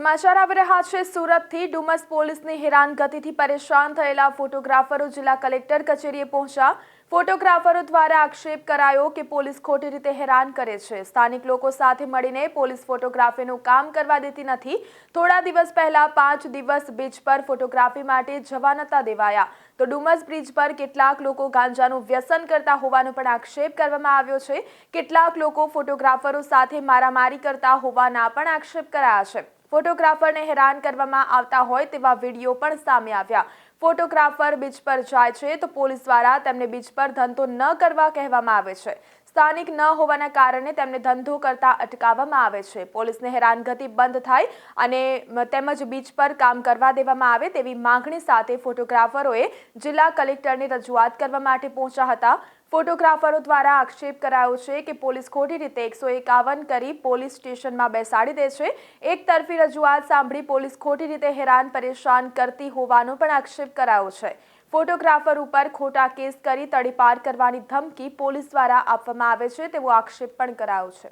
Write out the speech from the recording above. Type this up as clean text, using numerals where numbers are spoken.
સમાચાર આવી રહ્યા છે સુરતથી। ડુમસ પોલીસની હેરાનગતિથી પરેશાન થયેલા ફોટોગ્રાફરો જિલ્લા કલેક્ટર કચેરીએ પહોંચ્યા। ફોટોગ્રાફરો દ્વારા આક્ષેપ કરાયો કે પોલીસ ખોટી રીતે હેરાન કરે છે। સ્થાનિક લોકો સાથે મળીને પોલીસ ફોટોગ્રાફીનું કામ કરવા દેતી નથી। થોડા દિવસ પહેલા 5 દિવસ બીચ પર ફોટોગ્રાફી માટે જવા નતા દેવાયા તો ડુમસ બ્રિજ પર કેટલાક લોકો ગાંજાનું વ્યસન કરતા હોવાનો પણ આક્ષેપ કરવામાં આવ્યો છે। કેટલાક લોકો ફોટોગ્રાફરો સાથે મારામારી કરતા હોવાના પણ આક્ષેપ કરાયા છે। ફોટોગ્રાફરને હેરાન કરવામાં આવતા હોય તેવા વિડીયો પણ સામે આવ્યા। ફોટોગ્રાફર બીચ પર જાય છે તો પોલીસ દ્વારા તેમને બીચ પર ધંધો ન કરવા કહેવામાં આવે છે। સ્થાનિક ન હોવાના કારણે તેમને ધંધો કરતા અટકાવવામાં આવે છે। પોલીસને હેરાનગતિ બંધ થાય અને તેમજ બીચ પર કામ કરવા દેવામાં આવે તેવી માંગણી સાથે ફોટોગ્રાફરોએ જિલ્લા કલેક્ટરને રજૂઆત કરવા માટે પહોંચ્યા હતા। ફોટોગ્રાફરો દ્વારા આક્ષેપ કરાયો છે કે પોલીસ ખોટી રીતે 151 કરી પોલીસ સ્ટેશનમાં બેસાડી દે છે। એક તરફી રજૂઆત સાંભળી પોલીસ ખોટી રીતે હેરાન પરેશાન કરતી હોવાનો પણ આક્ષેપ કરાયો છે। ફોટોગ્રાફર ઉપર ખોટા કેસ કરી તડીપાર કરવાની ધમકી પોલીસ દ્વારા આપવામાં આવે છે તેવો આક્ષેપ પણ કરાયો છે।